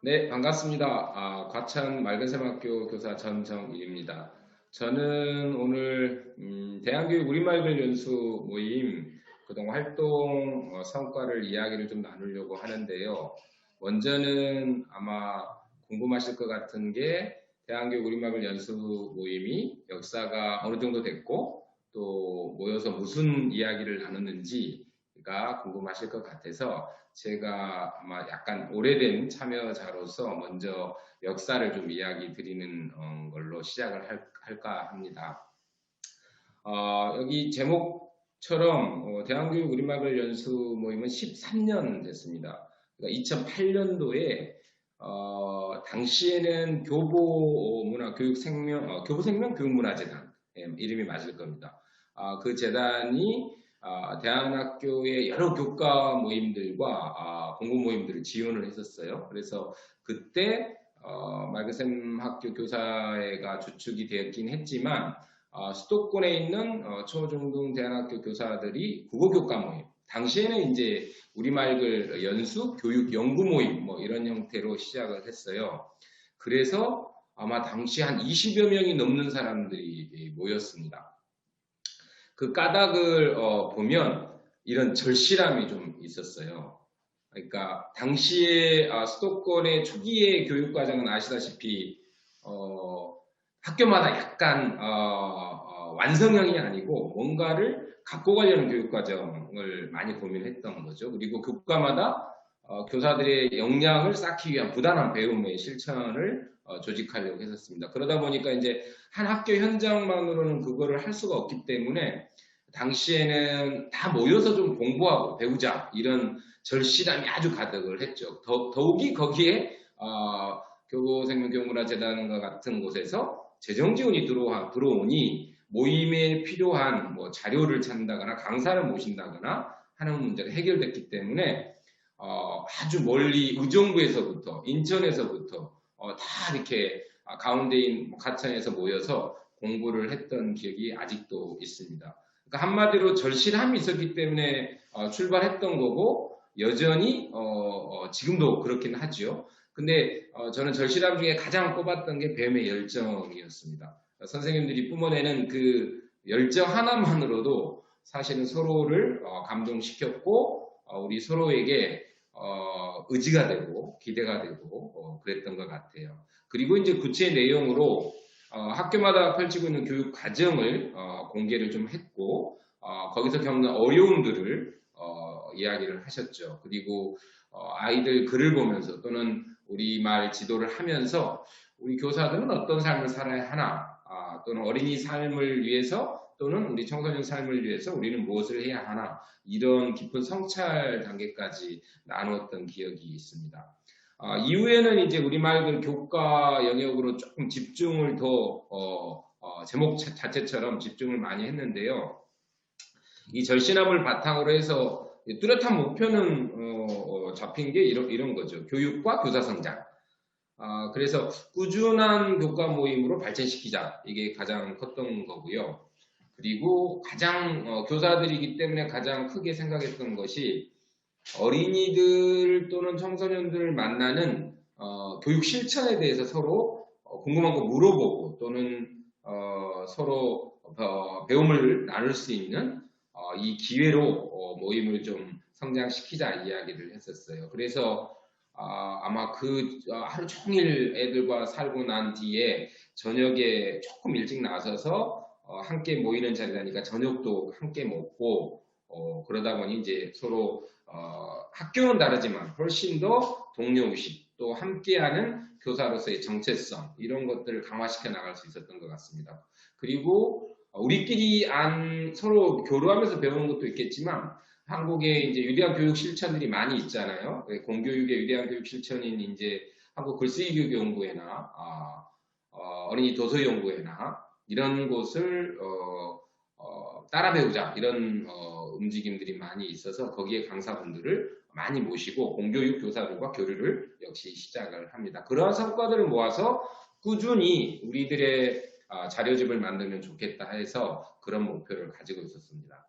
네, 반갑습니다. 과천 맑은샘학교 교사 전정일입니다. 저는 오늘 대한교육 우리말글 연수 모임 그동안 활동 성과를 이야기를 좀 나누려고 하는데요. 먼저는 아마 궁금하실 것 같은 게 대한교육 우리말글 연수 모임이 역사가 어느 정도 됐고 또 모여서 무슨 이야기를 나눴는지가 궁금하실 것 같아서 제가 아마 약간 오래된 참여자로서 먼저 역사를 좀 이야기 드리는 걸로 시작을 할까 합니다. 여기 제목처럼 대한교육 우리말 연수 모임은 13년 됐습니다. 그러니까 2008년도에 당시에는 교보생명 교육문화재단 이름이 맞을 겁니다. 그 재단이 대안학교의 여러 교과 모임들과 공부 모임들을 지원을 했었어요. 그래서 그때 맑은샘 학교 교사회가 주축이 되었긴 했지만 수도권에 있는 초중등 대안학교 교사들이 국어교과 모임, 당시에는 이제 우리말글 연수 교육 연구 모임 뭐 이런 형태로 시작을 했어요. 그래서 아마 당시 한 20여 명이 넘는 사람들이 모였습니다. 그 까닭을 보면 이런 절실함이 좀 있었어요. 그러니까 당시에 수도권의 초기의 교육과정은 아시다시피 학교마다 약간 완성형이 아니고 뭔가를 갖고 가려는 교육과정을 많이 고민했던 거죠. 그리고 교과마다 교사들의 역량을 쌓기 위한 부단한 배움의 실천을 조직하려고 했었습니다. 그러다 보니까 이제 한 학교 현장만으로는 그거를 할 수가 없기 때문에 당시에는 다 모여서 좀 공부하고 배우자 이런 절실함이 아주 가득을 했죠. 더욱이 거기에 교보생명교육문화재단과 같은 곳에서 재정 지원이 들어오니 모임에 필요한 뭐 자료를 찾는다거나 강사를 모신다거나 하는 문제가 해결됐기 때문에 아주 멀리 의정부에서부터 인천에서부터 다 이렇게 가운데인 가천에서 모여서 공부를 했던 기억이 아직도 있습니다. 그러니까 한마디로 절실함이 있었기 때문에 출발했던 거고 여전히 지금도 그렇긴 하죠. 근데 저는 절실함 중에 가장 꼽았던 게 배움의 열정이었습니다. 선생님들이 뿜어내는 그 열정 하나만으로도 사실은 서로를 감동시켰고 우리 서로에게 의지가 되고 기대가 되고 그랬던 것 같아요. 그리고 이제 구체 내용으로 학교마다 펼치고 있는 교육 과정을 공개를 좀 했고 거기서 겪는 어려움들을 이야기를 하셨죠. 그리고 아이들 글을 보면서 또는 우리말 지도를 하면서 우리 교사들은 어떤 삶을 살아야 하나 또는 어린이 삶을 위해서 또는 우리 청소년 삶을 위해서 우리는 무엇을 해야 하나 이런 깊은 성찰 단계까지 나누었던 기억이 있습니다. 이후에는 이제 우리말 교과 영역으로 조금 집중을 더 제목 자체처럼 집중을 많이 했는데요. 이 절실함을 바탕으로 해서 뚜렷한 목표는 잡힌 게 이런 거죠. 교육과 교사 성장. 그래서 꾸준한 교과 모임으로 발전시키자. 이게 가장 컸던 거고요. 그리고 가장 교사들이기 때문에 가장 크게 생각했던 것이 어린이들 또는 청소년들을 만나는 교육 실천에 대해서 서로 궁금한 거 물어보고 또는 서로 배움을 나눌 수 있는 이 기회로 모임을 좀 성장시키자 이야기를 했었어요. 그래서 아마 그 하루 종일 애들과 살고 난 뒤에 저녁에 조금 일찍 나서서 함께 모이는 자리라니까 저녁도 함께 먹고 그러다 보니 이제 서로 학교는 다르지만 훨씬 더 동료의식 또 함께하는 교사로서의 정체성 이런 것들을 강화시켜 나갈 수 있었던 것 같습니다. 그리고 우리끼리 서로 교류하면서 배우는 것도 있겠지만 한국에 이제 유대한 교육 실천들이 많이 있잖아요. 공교육의 유대한 교육 실천인 이제 한국 글쓰기 교육 연구회나 어린이 도서 연구회나 이런 곳을 따라 배우자 이런 움직임들이 많이 있어서 거기에 강사분들을 많이 모시고 공교육 교사들과 교류를 역시 시작을 합니다. 그러한 성과들을 모아서 꾸준히 우리들의 자료집을 만들면 좋겠다 해서 그런 목표를 가지고 있었습니다.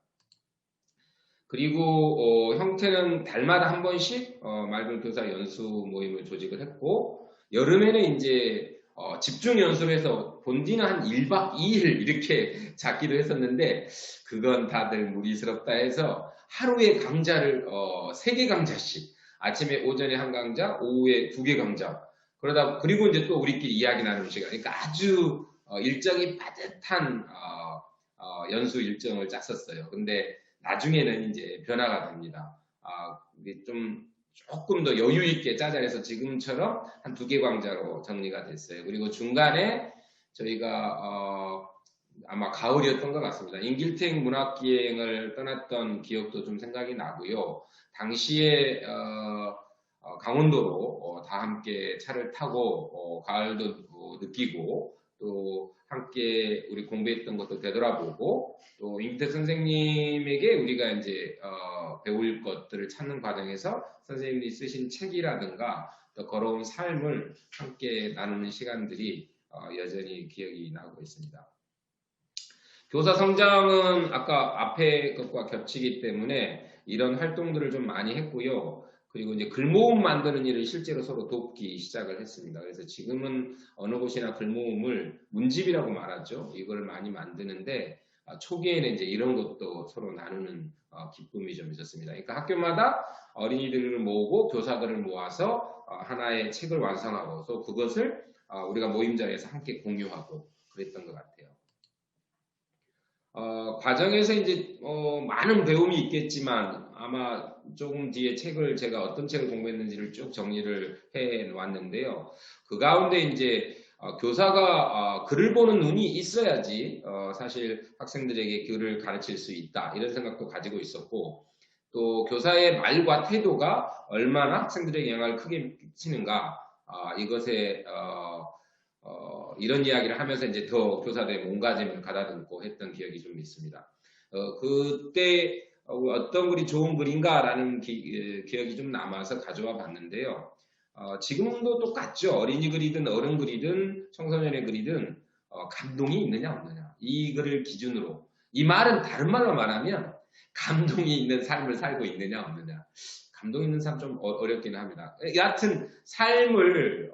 그리고 형태는 달마다 한 번씩 맑은 교사 연수 모임을 조직을 했고 여름에는 이제 집중 연수를 해서 본디는 한 1박 2일 이렇게 잡기도 했었는데 그건 다들 무리스럽다 해서 하루에 강좌를 3개 강좌씩 아침에 오전에 한 강좌 오후에 2개 강좌 그리고 이제 또 우리끼리 이야기 나누는 시간 그러니까 아주 일정이 빠듯한 연수 일정을 짰었어요. 근데 나중에는 이제 변화가 됩니다. 이게 좀 조금 더 여유 있게 짜잘해서 지금처럼 한 2개 강좌로 정리가 됐어요. 그리고 중간에 저희가 아마 가을이었던 것 같습니다. 인길택 문학기행을 떠났던 기억도 좀 생각이 나고요. 당시에 강원도로 다 함께 차를 타고 가을도 느끼고 또 함께 우리 공부했던 것도 되돌아보고 또 임태 선생님에게 우리가 이제 배울 것들을 찾는 과정에서 선생님이 쓰신 책이라든가 또 걸어온 삶을 함께 나누는 시간들이 여전히 기억이 나고 있습니다. 교사 성장은 아까 앞에 것과 겹치기 때문에 이런 활동들을 좀 많이 했고요. 그리고 이제 글모음 만드는 일을 실제로 서로 돕기 시작을 했습니다. 그래서 지금은 어느 곳이나 글모음을 문집이라고 말하죠. 이걸 많이 만드는데 초기에는 이제 이런 것도 서로 나누는 기쁨이 좀 있었습니다. 그러니까 학교마다 어린이들을 모으고 교사들을 모아서 하나의 책을 완성하고 또 그것을 우리가 모임 자리에서 함께 공유하고 그랬던 것 같아요. 과정에서 이제 많은 배움이 있겠지만 아마 조금 뒤에 제가 어떤 책을 공부했는지를 쭉 정리를 해 놓았는데요. 그 가운데 이제 교사가 글을 보는 눈이 있어야지 사실 학생들에게 글을 가르칠 수 있다 이런 생각도 가지고 있었고 또 교사의 말과 태도가 얼마나 학생들에게 영향을 크게 끼치는가 이것에 이런 이야기를 하면서 이제 더 교사들의 몸가짐을 가다듬고 했던 기억이 좀 있습니다. 그때 어떤 글이 좋은 글인가라는 기억이 좀 남아서 가져와 봤는데요. 지금도 똑같죠. 어린이 글이든 어른 글이든 청소년의 글이든 감동이 있느냐 없느냐. 이 글을 기준으로 이 말은 다른 말로 말하면 감동이 있는 삶을 살고 있느냐 없느냐. 감동 있는 삶 좀 어렵긴 합니다. 여하튼 삶을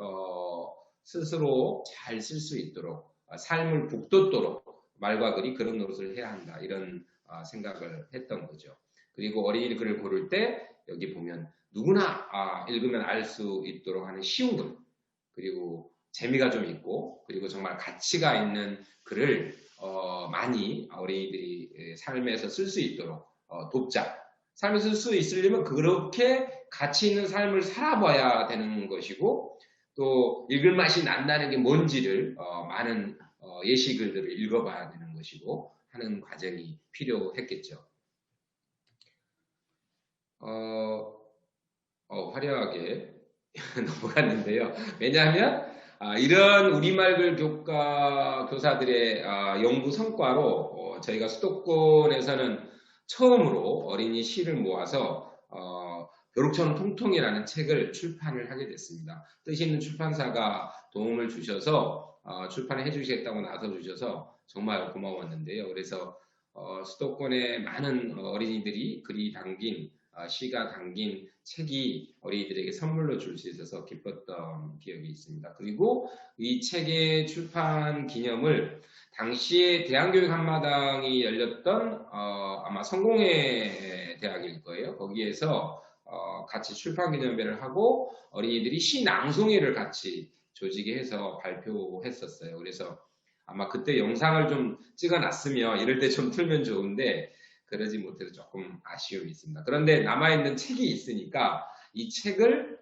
스스로 잘 쓸 수 있도록 삶을 북돋도록 말과 글이 그런 노릇을 해야 한다 이런 생각을 했던 거죠. 그리고 어린이 글을 고를 때 여기 보면 누구나 읽으면 알 수 있도록 하는 쉬운 글 그리고 재미가 좀 있고 그리고 정말 가치가 있는 글을 많이 어린이들이 삶에서 쓸 수 있도록 돕자. 삶에서 쓸 수 있으려면 그렇게 가치 있는 삶을 살아봐야 되는 것이고 또 읽을 맛이 난다는 게 뭔지를 많은 예시글들을 읽어봐야 되는 것이고 하는 과정이 필요했겠죠. 화려하게 넘어갔는데요. 왜냐하면 이런 우리말글 교사들의 연구 성과로 저희가 수도권에서는 처음으로 어린이 시를 모아서 벼룩처럼 통통이라는 책을 출판을 하게 됐습니다. 뜻 있는 출판사가 도움을 주셔서 출판을 해주시겠다고 나서주셔서 정말 고마웠는데요. 그래서 수도권의 많은 어린이들이 글이 담긴 시가 담긴 책이 어린이들에게 선물로 줄 수 있어서 기뻤던 기억이 있습니다. 그리고 이 책의 출판 기념을 당시에 대한교육 한마당이 열렸던 아마 성공회 대학일 거예요. 거기에서 같이 출판 기념회를 하고 어린이들이 시 낭송회를 같이 조직해서 발표했었어요. 그래서 아마 그때 영상을 좀 찍어놨으면 이럴 때 좀 틀면 좋은데 그러지 못해서 조금 아쉬움이 있습니다. 그런데 남아있는 책이 있으니까 이 책을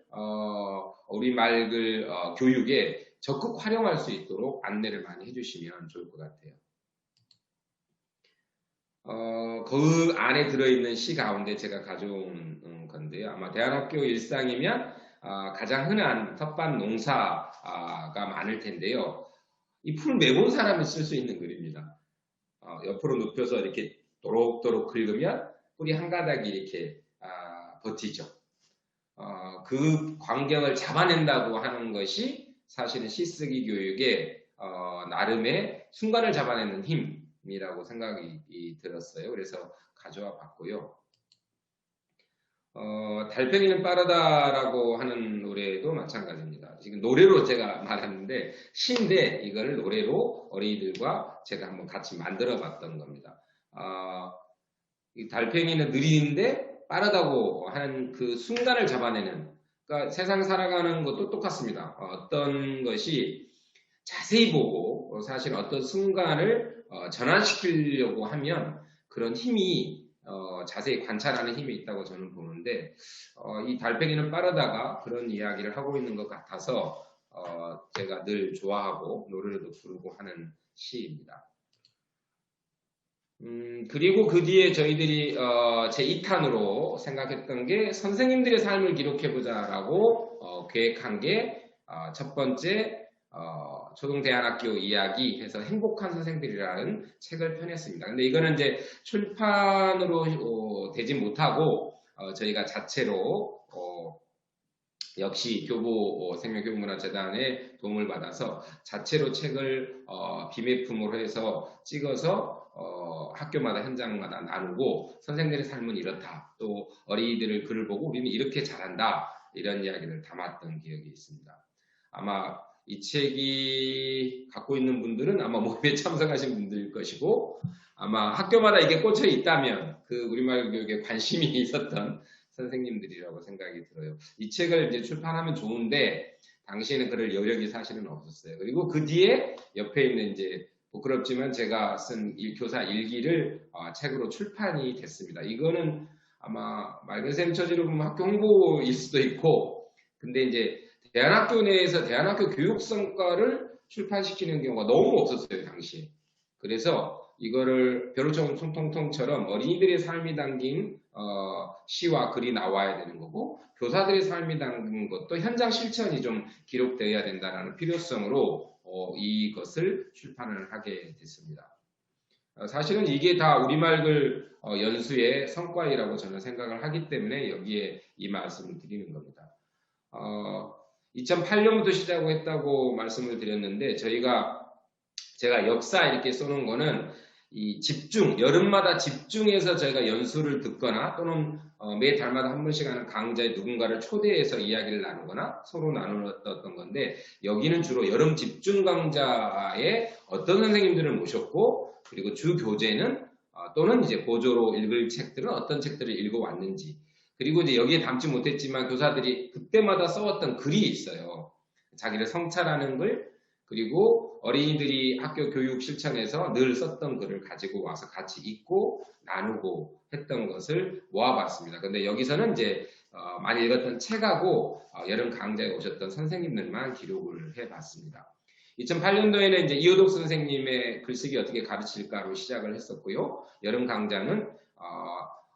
우리말글 교육에 적극 활용할 수 있도록 안내를 많이 해주시면 좋을 것 같아요. 그 안에 들어있는 시 가운데 제가 가져온 건데요. 아마 대안학교 일상이면 가장 흔한 텃밭 농사가 많을 텐데요. 이 풀 매본 사람이 쓸 수 있는 글입니다. 옆으로 눕혀서 이렇게 도록도록 긁으면 뿌리 한 가닥이 이렇게 버티죠. 그 광경을 잡아낸다고 하는 것이 사실은 시쓰기 교육의 나름의 순간을 잡아내는 힘이라고 생각이 들었어요. 그래서 가져와 봤고요. 달팽이는 빠르다라고 하는 노래도 마찬가지입니다. 지금 노래로 제가 말하는데 시인데 이걸 노래로 어린이들과 제가 한번 같이 만들어 봤던 겁니다. 이 달팽이는 느린데 빠르다고 하는 그 순간을 잡아내는, 그러니까 세상 살아가는 것도 똑같습니다. 어떤 것이 자세히 보고 사실 어떤 순간을 전환시키려고 하면 그런 힘이 자세히 관찰하는 힘이 있다고 저는 보는데 이 달팽이는 빠르다가 그런 이야기를 하고 있는 것 같아서 제가 늘 좋아하고 노래도 부르고 하는 시입니다. 그리고 그 뒤에 저희들이 제 2탄으로 생각했던 게 선생님들의 삶을 기록해보자라고 계획한 게 첫 번째 초등대안학교 이야기 해서 행복한 선생들이라는 책을 펴냈습니다. 근데 이거는 이제 출판으로 되지 못하고 저희가 자체로 역시 교보 생명교육문화재단의 도움을 받아서 자체로 책을 비매품으로 해서 찍어서 학교마다 현장마다 나누고 선생들의 삶은 이렇다. 또 어린이들을 글을 보고 우리는 이렇게 잘한다. 이런 이야기를 담았던 기억이 있습니다. 아마 이 책이 갖고 있는 분들은 아마 모임에 참석하신 분들일 것이고 아마 학교마다 이게 꽂혀 있다면 그 우리말 교육에 관심이 있었던 선생님들이라고 생각이 들어요. 이 책을 이제 출판하면 좋은데 당시에는 그럴 여력이 사실은 없었어요. 그리고 그 뒤에 옆에 있는 이제 부끄럽지만 제가 쓴 교사 일기를 책으로 출판이 됐습니다. 이거는 아마 맑은 샘 처지로 보면 학교 홍보일 수도 있고 근데 이제 대안학교 내에서 대안학교 교육 성과를 출판시키는 경우가 너무 없었어요, 당시에. 그래서 이거를 벼룩처럼 통통통처럼 어린이들의 삶이 담긴 시와 글이 나와야 되는 거고 교사들의 삶이 담긴 것도 현장 실천이 좀 기록되어야 된다는 필요성으로 이것을 출판을 하게 됐습니다. 사실은 이게 다 우리말글 연수의 성과이라고 저는 생각을 하기 때문에 여기에 이 말씀을 드리는 겁니다. 2008년부터 시작을 했다고 말씀을 드렸는데 제가 역사 이렇게 써놓은 거는 이 집중, 여름마다 집중해서 저희가 연수를 듣거나 또는 매 달마다 한 번씩 하는 강좌에 누군가를 초대해서 이야기를 나누거나 서로 나누었던 건데 여기는 주로 여름 집중 강좌에 어떤 선생님들을 모셨고 그리고 주 교재는 또는 이제 보조로 읽을 책들은 어떤 책들을 읽어왔는지 그리고 이제 여기에 담지 못했지만 교사들이 그때마다 써왔던 글이 있어요. 자기를 성찰하는 글 그리고 어린이들이 학교 교육 실천에서 늘 썼던 글을 가지고 와서 같이 읽고 나누고 했던 것을 모아봤습니다. 근데 여기서는 이제 많이 읽었던 책하고 여름 강좌에 오셨던 선생님들만 기록을 해봤습니다. 2008년도에는 이제 이호독 선생님의 글쓰기 어떻게 가르칠까로 시작을 했었고요. 여름 강좌는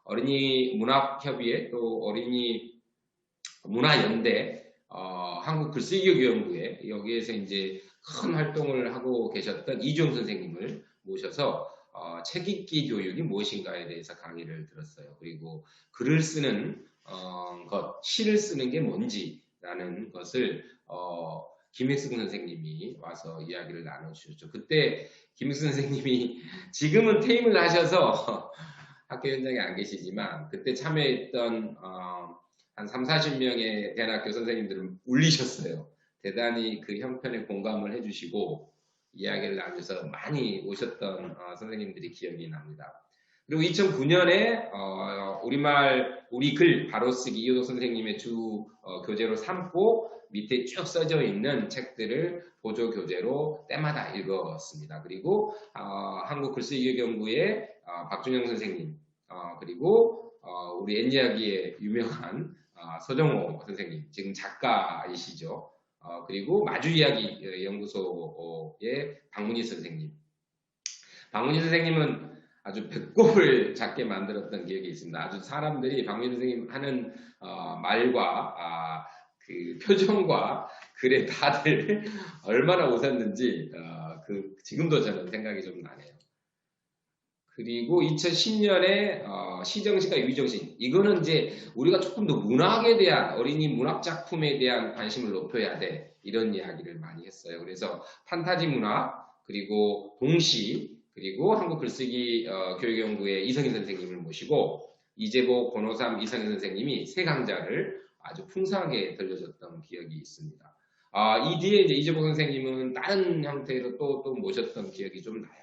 어린이 문학협의회 또 어린이 문화연대 한국글쓰기교육연구회 여기에서 이제 큰 활동을 하고 계셨던 이종 선생님을 모셔서 책 읽기 교육이 무엇인가에 대해서 강의를 들었어요. 그리고 글을 쓰는 것, 시를 쓰는 게 뭔지라는 것을 김익승 선생님이 와서 이야기를 나눠주셨죠. 그때 김익승 선생님이 지금은 퇴임을 하셔서 학교 현장에 안 계시지만 그때 참여했던 한 30-40명의 대안학교 선생님들을 울리셨어요. 대단히 그 형편에 공감을 해주시고 이야기를 나누셔서 많이 오셨던 선생님들이 기억이 납니다. 그리고 2009년에 우리 글 바로쓰기 이호도 선생님의 주 교재로 삼고 밑에 쭉 써져 있는 책들을 보조 교재로 때마다 읽었습니다. 그리고 한국글쓰기교육연구의 박준영 선생님 그리고 우리 옛이야기의 유명한 서정호 선생님 지금 작가이시죠. 그리고 마주이야기 연구소의 박문희 선생님. 박문희 선생님은 아주 배꼽을 작게 만들었던 기억이 있습니다. 아주 사람들이 박문희 선생님 하는 말과 그 표정과 글에 다들 얼마나 웃었는지 지금도 저는 생각이 좀 나네요. 그리고 2010년에 시정신과 위정신 이거는 이제 우리가 조금 더 문학에 대한 어린이 문학 작품에 대한 관심을 높여야 돼 이런 이야기를 많이 했어요. 그래서 판타지 문학 그리고 동시 그리고 한국글쓰기 교육연구의 이성인 선생님을 모시고 이재복, 권호삼, 이성현 선생님이 세 강좌를 아주 풍성하게 들려줬던 기억이 있습니다. 이 뒤에 이제 이재복 선생님은 다른 형태로 또 모셨던 기억이 좀 나요.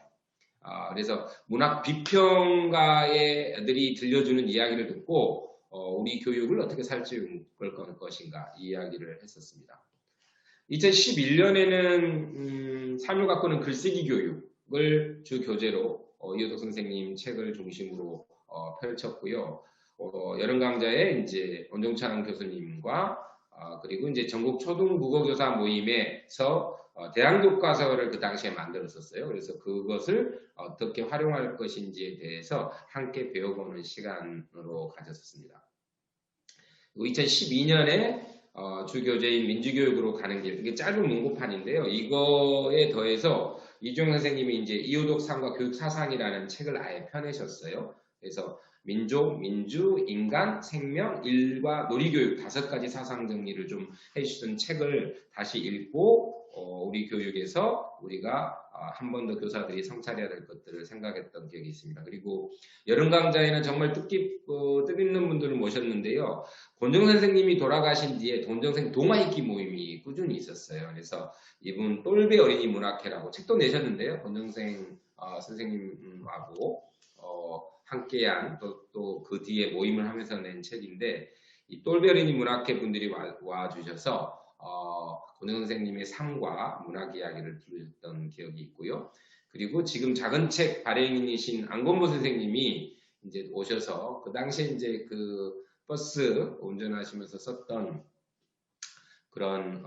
그래서 문학 비평가들이 들려주는 이야기를 듣고 우리 교육을 어떻게 살찌울 것인가 이 이야기를 했었습니다. 2011년에는 사묘각고는 글쓰기 교육을 주 교재로 이호덕 선생님 책을 중심으로 펼쳤고요. 여름 강좌에 이제 원종찬 교수님과 그리고 이제 전국 초등국어교사 모임에서 대항교과서를 그 당시에 만들었었어요. 그래서 그것을 어떻게 활용할 것인지에 대해서 함께 배워보는 시간으로 가졌습니다. 2012년에 주교재인 민주교육으로 가는 길, 이게 짧은 문고판인데요. 이거에 더해서 이주영 선생님이 이제 이호덕 삶과 교육 사상이라는 책을 아예 펴내셨어요. 그래서 민족, 민주, 인간, 생명, 일과 놀이교육 5가지 사상 정리를 좀 해주신 책을 다시 읽고 우리 교육에서 우리가 한 번 더 교사들이 성찰해야 될 것들을 생각했던 기억이 있습니다. 그리고 여름 강좌에는 정말 뜻깊는 분들을 모셨는데요. 권정 선생님이 돌아가신 뒤에 돈정생 동화읽기 모임이 꾸준히 있었어요. 그래서 이분 똘베 어린이 문학회라고 책도 내셨는데요. 권정생 선생님하고 함께한 또 그 뒤에 모임을 하면서 낸 책인데 이 똘베 어린이 문학회 분들이 와주셔서 권정 선생님의 삶과 문학 이야기를 들으셨던 기억이 있고요. 그리고 지금 작은 책 발행인이신 안건보 선생님이 이제 오셔서 그 당시에 이제 그 버스 운전하시면서 썼던 그런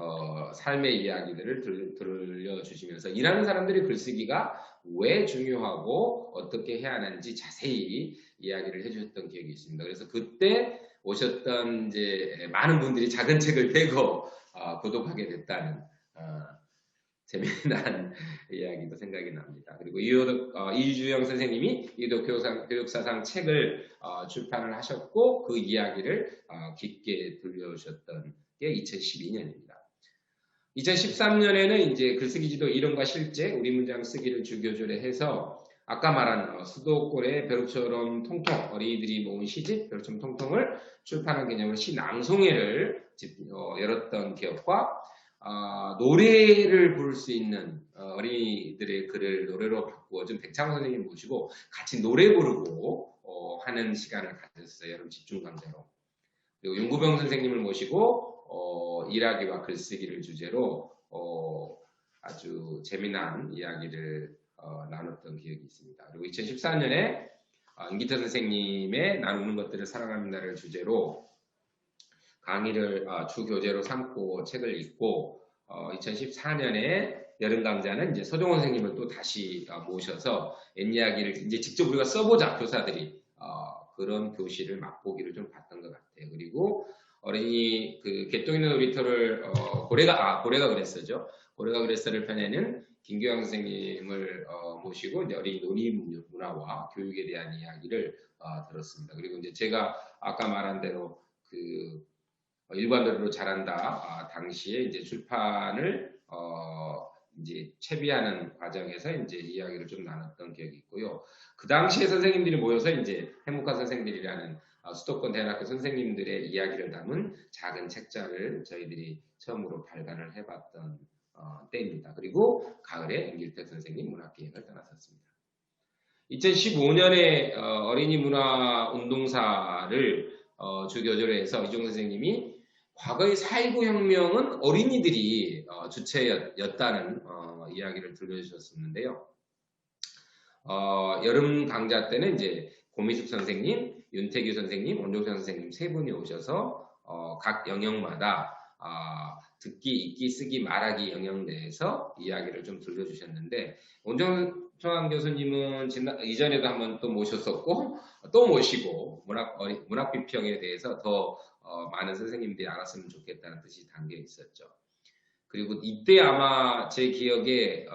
삶의 이야기들을 들려주시면서 일하는 사람들이 글쓰기가 왜 중요하고 어떻게 해야 하는지 자세히 이야기를 해주셨던 기억이 있습니다. 그래서 그때 오셨던 이제 많은 분들이 작은 책을 떼고 구독하게 됐다는 재미난 이야기도 생각이 납니다. 그리고 이주영 선생님이 이호덕 교육사상 책을 출판을 하셨고 그 이야기를 깊게 들려주셨던 게 2012년입니다. 2013년에는 이제 글쓰기 지도 이론과 실제 우리 문장 쓰기를 주교조로 해서 아까 말한 수도권의 벼룩처럼 통통 어린이들이 모은 시집 벼룩처럼 통통을 출판한 개념으로 시낭송회를 열었던 기억과 노래를 부를 수 있는 어린이들의 글을 노래로 바꾸어 준 백창호 선생님 모시고 같이 노래 부르고 하는 시간을 가졌어요. 여러분 집중 강좌로. 그리고 윤구병 선생님을 모시고 일하기와 글쓰기를 주제로 아주 재미난 이야기를 나눴던 기억이 있습니다. 그리고 2014년에 임기태 선생님의 나누는 것들을 사랑합니다를 주제로 강의를 주 교재로 삼고 책을 읽고 2014년에 여름 강좌는 이제 서종원 선생님을 또 다시 모셔서 옛 이야기를 이제 직접 우리가 써보자 교사들이 그런 교실을 맛보기를 좀 봤던 것 같아요. 그리고 어린이 그 개똥 있는 놀이터를 고래가 그랬어죠. 고래가 그랬어를 펴내는 김규영 선생님을 모시고 이제 어린이 놀이 문화와 교육에 대한 이야기를 들었습니다. 그리고 이제 제가 아까 말한 대로 그 일관되로 잘한다 당시에 이제 출판을 이제 채비하는 과정에서 이제 이야기를 좀 나눴던 기억이 있고요. 그 당시에 선생님들이 모여서 이제 행복한 선생님들이라는 수도권 대학교 선생님들의 이야기를 담은 작은 책자를 저희들이 처음으로 발간을 해봤던 때입니다. 그리고 가을에 임길택 선생님 문학기획을 떠났었습니다. 2015년에 어린이 문화 운동사를 주교조로 해서 이종 선생님이 과거의 4.19 혁명은 어린이들이 주체였다는 이야기를 들려주셨었는데요. 여름 강좌 때는 이제 고미숙 선생님, 윤태규 선생님, 원종선 선생님 세 분이 오셔서 각 영역마다 듣기, 읽기, 쓰기, 말하기 영역 내에서 이야기를 좀 들려주셨는데 원종선 교수님은 이전에도 한번 또 모셨었고 또 모시고 문학 비평에 대해서 더 많은 선생님들이 알았으면 좋겠다는 뜻이 담겨 있었죠. 그리고 이때 아마 제 기억에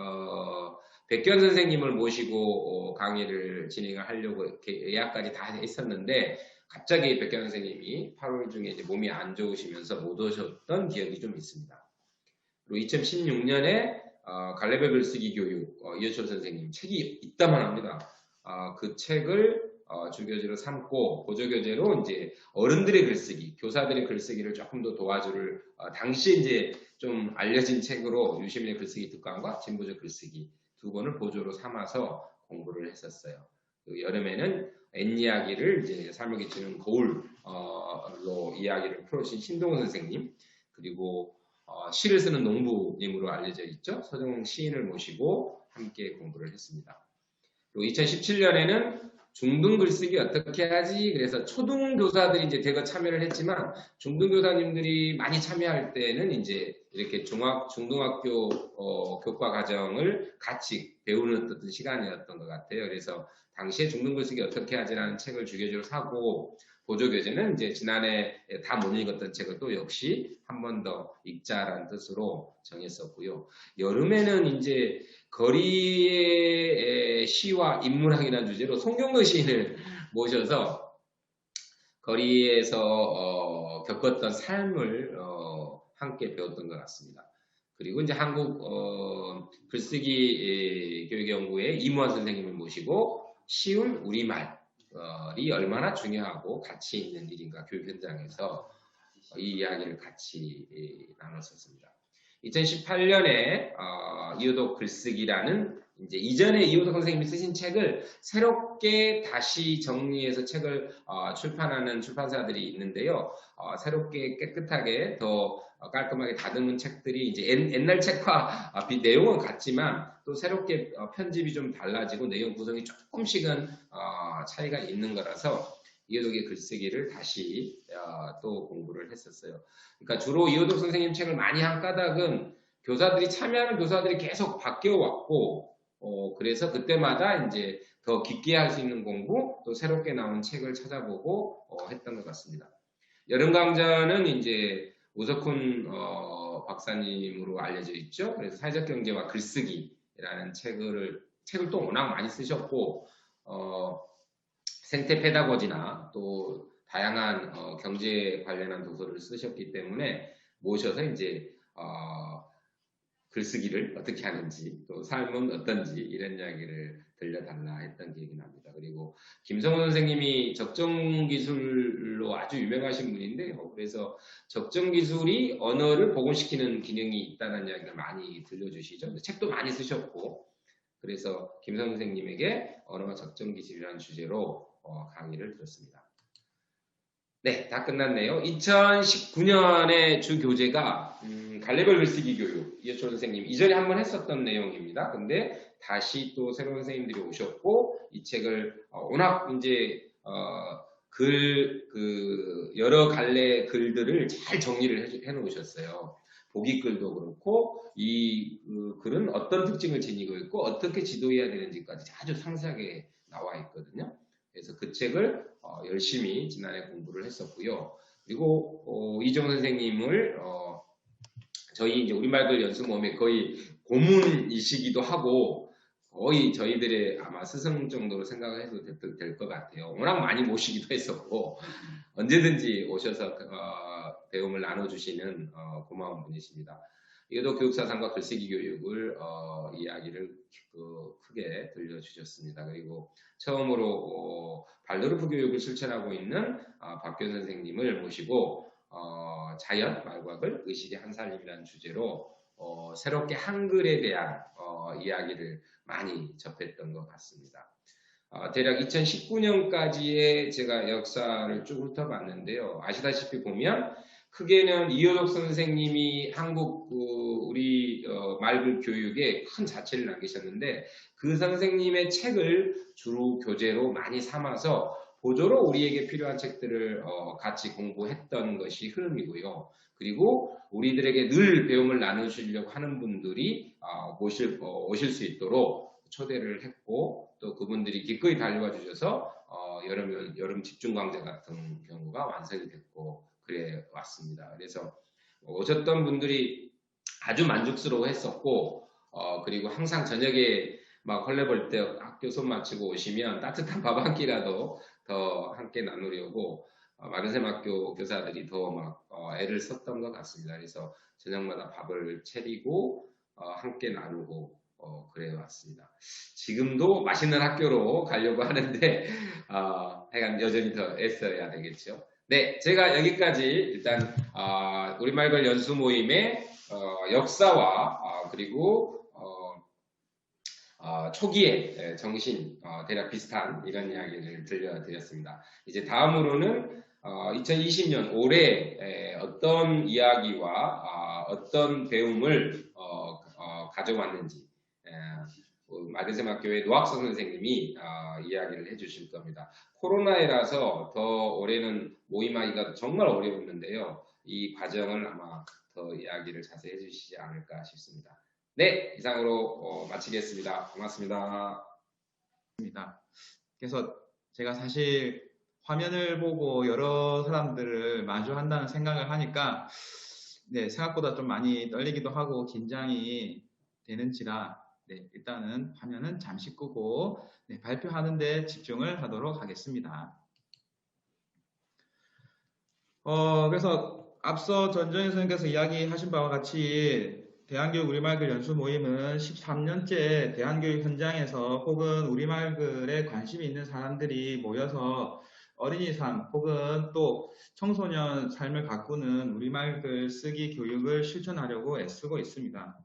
백견 선생님을 모시고 강의를 진행을 하려고 이렇게 예약까지 다 했었는데 갑자기 백견 선생님이 8월 중에 이제 몸이 안 좋으시면서 못 오셨던 기억이 좀 있습니다. 그리고 2016년에 갈래별 글쓰기 교육 이효철 선생님 책이 있다만 합니다. 그 책을 주교재로 삼고 보조교재로 이제 어른들의 글쓰기, 교사들의 글쓰기를 조금 더 도와줄 당시 이제 좀 알려진 책으로 유시민의 글쓰기 특강과 진보적 글쓰기 두 권을 보조로 삼아서 공부를 했었어요. 여름에는 옛 이야기를 이제 삶을 끼치는 거울로 이야기를 풀어주신 신동훈 선생님, 그리고 시를 쓰는 농부님으로 알려져 있죠. 서정훈 시인을 모시고 함께 공부를 했습니다. 그리고 2017년에는 중등 글쓰기 어떻게 하지? 그래서 초등 교사들이 이제 대거 참여를 했지만 중등 교사님들이 많이 참여할 때는 이제 이렇게 중등학교 교과 과정을 같이 배우는 어떤 시간이었던 것 같아요. 그래서 당시에 중등 글쓰기 어떻게 하지라는 책을 주교재로 사고 보조교재는 이제 지난해 다 못 읽었던 책을 또 역시 한 번 더 읽자라는 뜻으로 정했었고요. 여름에는 이제 거리의 시와 인문학이라는 주제로 송경도 시인을 모셔서 거리에서 겪었던 삶을 함께 배웠던 것 같습니다. 그리고 이제 한국 글쓰기 교육연구회 이무환 선생님을 모시고 쉬운 우리말이 얼마나 중요하고 가치 있는 일인가 교육 현장에서 이 이야기를 같이 나눴었습니다. 2018년에 이호독 글쓰기라는 이제 이전에 이호독 선생님이 쓰신 책을 새롭게 다시 정리해서 책을 출판하는 출판사들이 있는데요. 새롭게 깨끗하게 더 깔끔하게 다듬은 책들이 이제 옛날 책과 내용은 같지만 또 새롭게 편집이 좀 달라지고 내용 구성이 조금씩은 차이가 있는 거라서 이호독의 글쓰기를 다시 또 공부를 했었어요. 그러니까 주로 이호독 선생님 책을 많이 한 까닭은 교사들이 참여하는 교사들이 계속 바뀌어 왔고 그래서 그때마다 이제 더 깊게 할 수 있는 공부 또 새롭게 나온 책을 찾아보고 했던 것 같습니다. 여름 강좌는 이제 오석훈 박사님으로 알려져 있죠. 그래서 사회적 경제와 글쓰기라는 책을 또 워낙 많이 쓰셨고 생태 페다고지나 또 다양한 경제 관련한 도서를 쓰셨기 때문에 모셔서 이제 글쓰기를 어떻게 하는지 또 삶은 어떤지 이런 이야기를 들려달라 했던 기억이 납니다. 그리고 김성훈 선생님이 적정기술로 아주 유명하신 분인데요. 그래서 적정기술이 언어를 복원시키는 기능이 있다는 이야기를 많이 들려주시죠. 책도 많이 쓰셨고 그래서 김성훈 선생님에게 언어와 적정기술이라는 주제로 강의를 들었습니다. 네, 다 끝났네요. 2019년의 주 교재가 갈래벌 글쓰기 교육 이호철 선생님 이전에 한번 했었던 내용입니다. 근데 다시 또 새로운 선생님들이 오셨고 이 책을 워낙 이제 여러 갈래 글들을 잘 정리를 해 놓으셨어요. 보기글도 그렇고 이 글은 어떤 특징을 지니고 있고 어떻게 지도해야 되는지까지 아주 상세하게 나와 있거든요. 그래서 그 책을 열심히 지난해 공부를 했었고요. 그리고 이정 선생님을 저희 이제 우리말글 연습 모임에 거의 고문이시기도 하고 거의 저희들의 아마 스승 정도로 생각을 해도 될 것 같아요. 워낙 많이 모시기도 했었고 언제든지 오셔서 배움을 나눠주시는 고마운 분이십니다. 이것도 교육사상과 글쓰기 교육을 이야기를 크게 들려주셨습니다. 그리고 처음으로 발도르프 교육을 실천하고 있는 박규현 선생님을 모시고 자연, 말과글, 의식의 한 살림이라는 주제로 새롭게 한글에 대한 이야기를 많이 접했던 것 같습니다. 대략 2019년까지의 제가 역사를 쭉 훑어봤는데요. 아시다시피 보면 크게는 이호독 선생님이 한국 우리 말글 교육에 큰 자취를 남기셨는데 그 선생님의 책을 주로 교재로 많이 삼아서 보조로 우리에게 필요한 책들을 같이 공부했던 것이 흐름이고요. 그리고 우리들에게 늘 배움을 나누시려고 하는 분들이 오실 수 있도록 초대를 했고 또 그분들이 기꺼이 달려와 주셔서 여름 집중 강좌 같은 경우가 완성이 됐고 그래 왔습니다. 그래서 오셨던 분들이 아주 만족스러워 했었고 그리고 항상 저녁에 막 헐레벌 때 학교 손 마치고 오시면 따뜻한 밥 한 끼라도 더 함께 나누려고 마른샘학교 교사들이 더 막 애를 썼던 것 같습니다. 그래서 저녁마다 밥을 차리고 함께 나누고 그래 왔습니다. 지금도 맛있는 학교로 가려고 하는데 하여간 여전히 더 애써야 되겠죠. 네, 제가 여기까지 일단 우리말걸 연수 모임의 역사와 그리고 초기의 정신 대략 비슷한 이런 이야기를 들려드렸습니다. 이제 다음으로는 2020년 올해 어떤 이야기와 어떤 배움을 가져왔는지 마드샘학교의 노학서 선생님이 이야기를 해주실 겁니다. 코로나이라서 더 올해는 모임하기가 정말 어려웠는데요. 이 과정을 아마 더 이야기를 자세히 해주시지 않을까 싶습니다. 네, 이상으로 마치겠습니다. 고맙습니다. 그래서 제가 사실 화면을 보고 여러 사람들을 마주한다는 생각을 하니까 네, 생각보다 좀 많이 떨리기도 하고 긴장이 되는지라 네, 일단은 화면은 잠시 끄고 네, 발표하는 데 집중을 하도록 하겠습니다. 그래서 앞서 전정희 선생님께서 이야기하신 바와 같이 대한교육 우리말글 연수 모임은 13년째 대한교육 현장에서 혹은 우리말글에 관심이 있는 사람들이 모여서 어린이 삶 혹은 또 청소년 삶을 가꾸는 우리말글 쓰기 교육을 실천하려고 애쓰고 있습니다.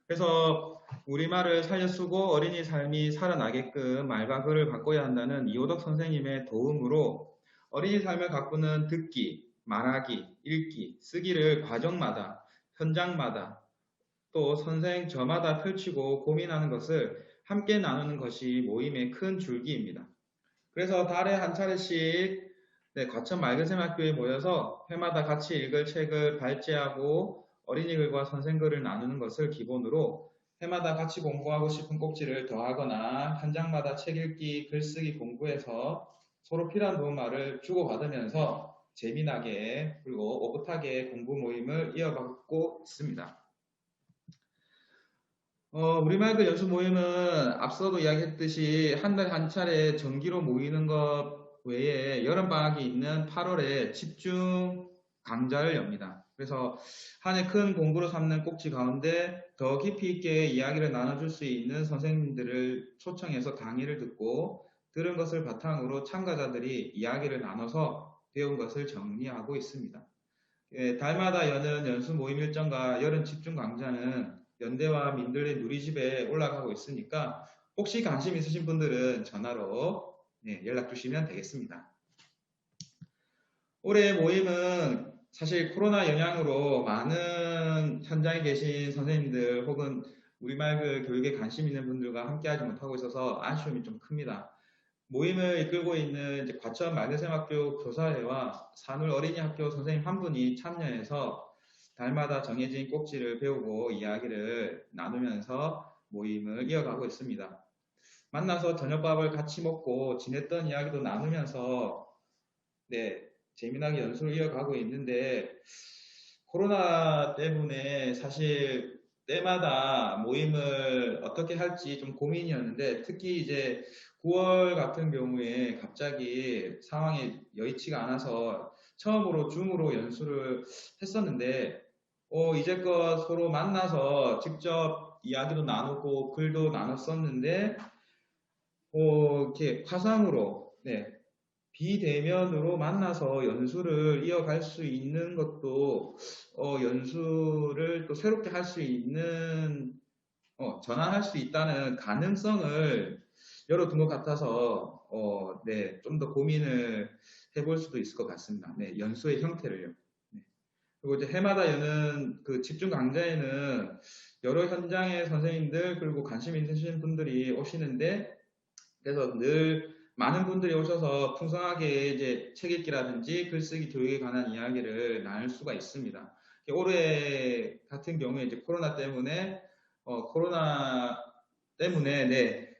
그래서 우리말을 살려 쓰고 어린이 삶이 살아나게끔 말과 글을 바꿔야 한다는 이호덕 선생님의 도움으로 어린이 삶을 가꾸는 듣기, 말하기, 읽기, 쓰기를 과정마다, 현장마다 또 선생 저마다 펼치고 고민하는 것을 함께 나누는 것이 모임의 큰 줄기입니다. 그래서 달에 한 차례씩 과천 맑은샘학교에 모여서 해마다 같이 읽을 책을 발제하고 어린이글과 선생글을 나누는 것을 기본으로 해마다 같이 공부하고 싶은 꼭지를 더하거나 현장마다 책 읽기, 글쓰기 공부해서 서로 필요한 도움말을 주고받으면서 재미나게 그리고 오붓하게 공부 모임을 이어가고 있습니다. 우리말글 연수 모임은 앞서도 이야기했듯이 한 달에 한 차례 정기로 모이는 것 외에 여름방학이 있는 8월에 집중 강좌를 엽니다. 그래서 한 해 큰 공부로 삼는 꼭지 가운데 더 깊이 있게 이야기를 나눠줄 수 있는 선생님들을 초청해서 강의를 듣고 들은 것을 바탕으로 참가자들이 이야기를 나눠서 배운 것을 정리하고 있습니다. 달마다 여는 연수 모임 일정과 여름 집중 강좌는 연대와 민들레 누리집에 올라가고 있으니까 혹시 관심 있으신 분들은 전화로 연락 주시면 되겠습니다. 올해 모임은 사실 코로나 영향으로 많은 현장에 계신 선생님들 혹은 우리말 교육에 관심 있는 분들과 함께하지 못하고 있어서 아쉬움이 좀 큽니다. 모임을 이끌고 있는 이제 과천 맑은샘학교 교사회와 산울 어린이학교 선생님 한 분이 참여해서 달마다 정해진 꼭지를 배우고 이야기를 나누면서 모임을 이어가고 있습니다. 만나서 저녁밥을 같이 먹고 지냈던 이야기도 나누면서 재미나게 연수를 이어가고 있는데 코로나 때문에 사실 때마다 모임을 어떻게 할지 좀 고민이었는데 특히 이제 9월 같은 경우에 갑자기 상황이 여의치가 않아서 처음으로 줌으로 연수를 했었는데 이제껏 서로 만나서 직접 이야기도 나누고 글도 나눴었는데 이렇게 화상으로 비대면으로 만나서 연수를 이어갈 수 있는 것도 연수를 또 새롭게 할 수 있는 전환할 수 있다는 가능성을 열어둔 것 같아서 좀 더 고민을 해볼 수도 있을 것 같습니다. 연수의 형태를요. 그리고 이제 해마다 여는 그 집중 강좌에는 여러 현장의 선생님들 그리고 관심 있으신 분들이 오시는데 그래서 늘 많은 분들이 오셔서 풍성하게 이제 책 읽기라든지 글쓰기 교육에 관한 이야기를 나눌 수가 있습니다. 올해 같은 경우에 이제 코로나 때문에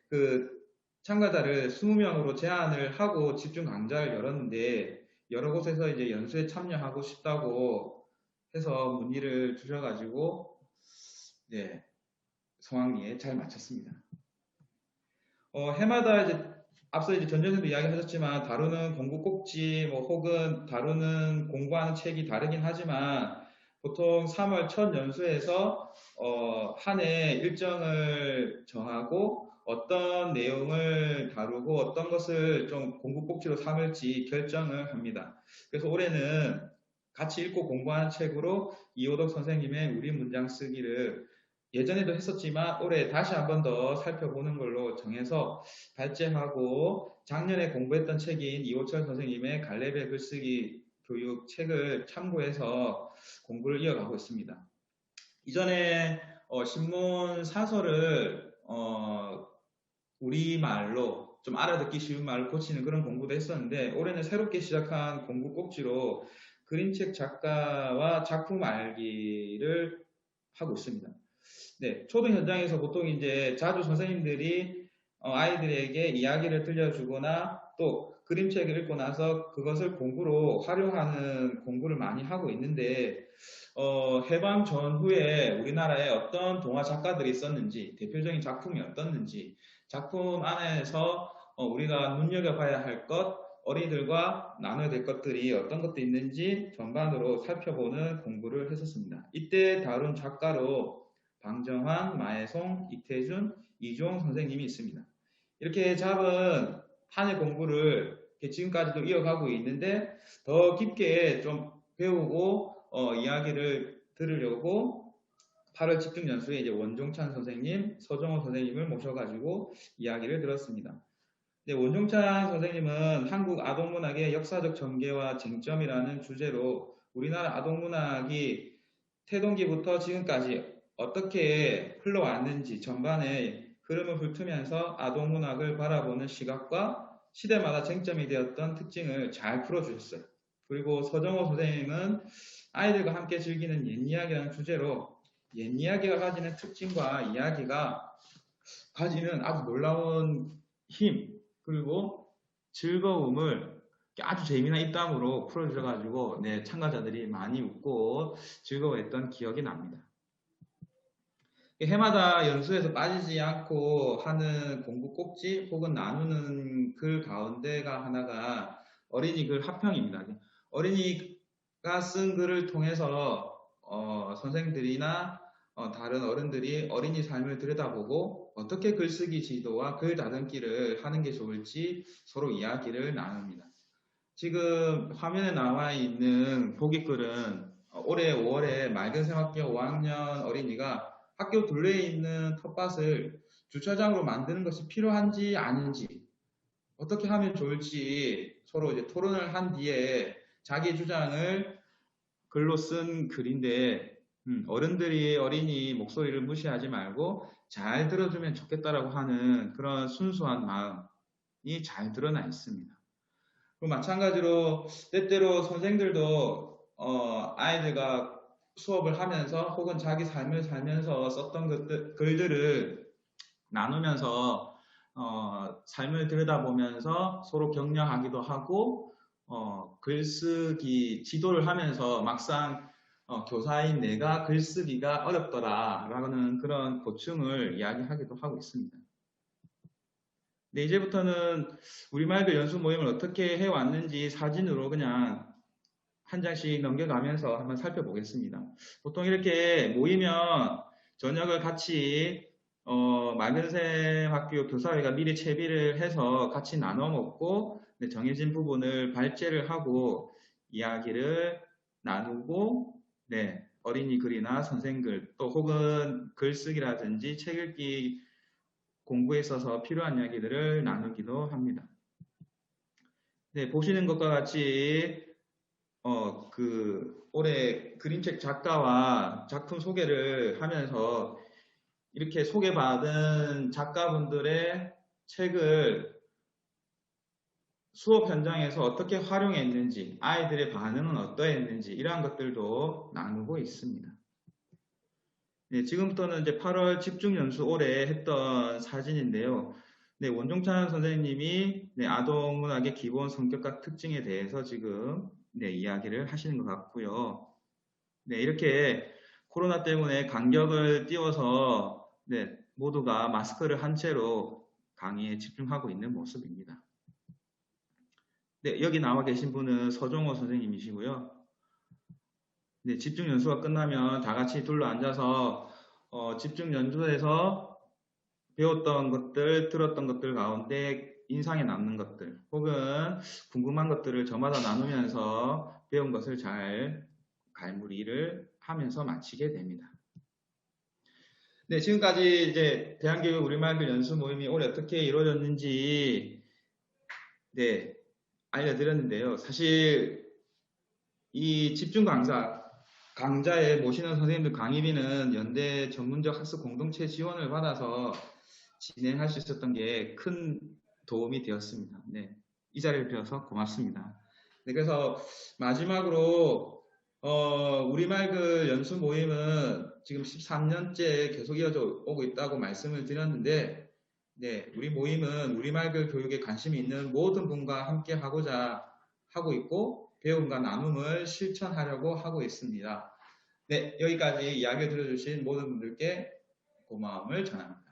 그 참가자를 20명으로 제한을 하고 집중 강좌를 열었는데 여러 곳에서 이제 연수에 참여하고 싶다고 해서 문의를 주셔가지고 성황리에 잘 마쳤습니다. 해마다 이제 앞서 이제 전전에도 이야기하셨지만 다루는 공부 꼭지 혹은 다루는 공부하는 책이 다르긴 하지만 보통 3월 첫 연수에서 한 해 일정을 정하고 어떤 내용을 다루고 어떤 것을 좀 공부 꼭지로 삼을지 결정을 합니다. 그래서 올해는 같이 읽고 공부하는 책으로 이호덕 선생님의 우리 문장 쓰기를 예전에도 했었지만 올해 다시 한 번 더 살펴보는 걸로 정해서 발제하고 작년에 공부했던 책인 이호철 선생님의 갈래별 글쓰기 교육 책을 참고해서 공부를 이어가고 있습니다. 이전에 신문 사설을 우리말로 좀 알아듣기 쉬운 말로 고치는 그런 공부도 했었는데 올해는 새롭게 시작한 공부 꼭지로 그림책 작가와 작품 알기를 하고 있습니다. 네, 초등 현장에서 보통 이제 자주 선생님들이 아이들에게 이야기를 들려주거나 또 그림책을 읽고 나서 그것을 공부로 활용하는 공부를 많이 하고 있는데 해방 전후에 우리나라에 어떤 동화 작가들이 있었는지 대표적인 작품이 어떻는지 작품 안에서 우리가 눈여겨봐야 할 것 어린이들과 나눠야 될 것들이 어떤 것도 있는지 전반으로 살펴보는 공부를 했었습니다. 이때 다룬 작가로 방정환, 마혜송, 이태준, 이주홍 선생님이 있습니다. 이렇게 잡은 한 해 공부를 지금까지도 이어가고 있는데 더 깊게 좀 배우고 이야기를 들으려고 8월 집중 연수에 이제 원종찬 선생님, 서정호 선생님을 모셔가지고 이야기를 들었습니다. 네, 원종찬 선생님은 한국 아동문학의 역사적 전개와 쟁점이라는 주제로 우리나라 아동문학이 태동기부터 지금까지 어떻게 흘러왔는지 전반의 흐름을 훑으면서 아동문학을 바라보는 시각과 시대마다 쟁점이 되었던 특징을 잘 풀어주셨어요. 그리고 서정호 선생님은 아이들과 함께 즐기는 옛이야기라는 주제로 옛이야기가 가지는 특징과 이야기가 가지는 아주 놀라운 힘 그리고 즐거움을 아주 재미난 입담으로 풀어주셔가지고 네, 참가자들이 많이 웃고 즐거워했던 기억이 납니다. 해마다 연수에서 빠지지 않고 하는 공부 꼭지 혹은 나누는 글 가운데가 하나가 어린이 글 합평입니다. 어린이가 쓴 글을 통해서 선생들이나 다른 어른들이 어린이 삶을 들여다보고 어떻게 글쓰기 지도와 글 다듬기를 하는 게 좋을지 서로 이야기를 나눕니다. 지금 화면에 나와 있는 보기글은 올해 5월에 맑은 생학교 5학년 어린이가 학교 둘레에 있는 텃밭을 주차장으로 만드는 것이 필요한지 아닌지 어떻게 하면 좋을지 서로 이제 토론을 한 뒤에 자기 주장을 글로 쓴 글인데 어른들이 어린이 목소리를 무시하지 말고 잘 들어주면 좋겠다라고 하는 그런 순수한 마음이 잘 드러나 있습니다. 그리고 마찬가지로 때때로 선생들도 아이들과 수업을 하면서 혹은 자기 삶을 살면서 썼던 글들을 나누면서 삶을 들여다보면서 서로 격려하기도 하고 글쓰기 지도를 하면서 막상 교사인 내가 글쓰기가 어렵더라라는 그런 고충을 이야기하기도 하고 있습니다. 네, 이제부터는 우리말 글 연수 모임을 어떻게 해왔는지 사진으로 그냥 한 장씩 넘겨가면서 한번 살펴보겠습니다. 보통 이렇게 모이면 저녁을 같이 맑은샘 학교 교사회가 미리 채비를 해서 같이 나눠 먹고 정해진 부분을 발제를 하고 이야기를 나누고 네, 어린이 글이나 선생글 또 혹은 글쓰기라든지 책 읽기 공부에 있어서 필요한 이야기들을 나누기도 합니다. 네, 보시는 것과 같이 올해 그림책 작가와 작품 소개를 하면서 이렇게 소개받은 작가분들의 책을 수업 현장에서 어떻게 활용했는지, 아이들의 반응은 어떠했는지 이러한 것들도 나누고 있습니다. 네, 지금부터는 이제 8월 집중연수 올해 했던 사진인데요. 네, 원종찬 선생님이 아동문학의 기본 성격과 특징에 대해서 지금 이야기를 하시는 것 같고요. 네, 이렇게 코로나 때문에 간격을 띄워서 모두가 마스크를 한 채로 강의에 집중하고 있는 모습입니다. 네, 여기 나와 계신 분은 서정호 선생님이시고요. 네, 집중 연수가 끝나면 다 같이 둘러 앉아서 집중 연수에서 배웠던 것들, 들었던 것들 가운데 인상에 남는 것들, 혹은 궁금한 것들을 저마다 나누면서 배운 것을 잘 갈무리를 하면서 마치게 됩니다. 네, 지금까지 이제 대한교육 우리말글 연수 모임이 올해 어떻게 이루어졌는지 네, 알려드렸는데요. 사실 이 집중 강좌에 모시는 선생님들 강의비는 연대 전문적 학습 공동체 지원을 받아서 진행할 수 있었던 게 큰 도움이 되었습니다. 네, 이 자리를 빌어서 고맙습니다. 네, 그래서 마지막으로 우리말글 연수 모임은 지금 13년째 계속 이어져 오고 있다고 말씀을 드렸는데 네, 우리 모임은 우리말글 교육에 관심이 있는 모든 분과 함께 하고자 하고 있고 배움과 나눔을 실천하려고 하고 있습니다. 네, 여기까지 이야기 들어주신 모든 분들께 고마움을 전합니다.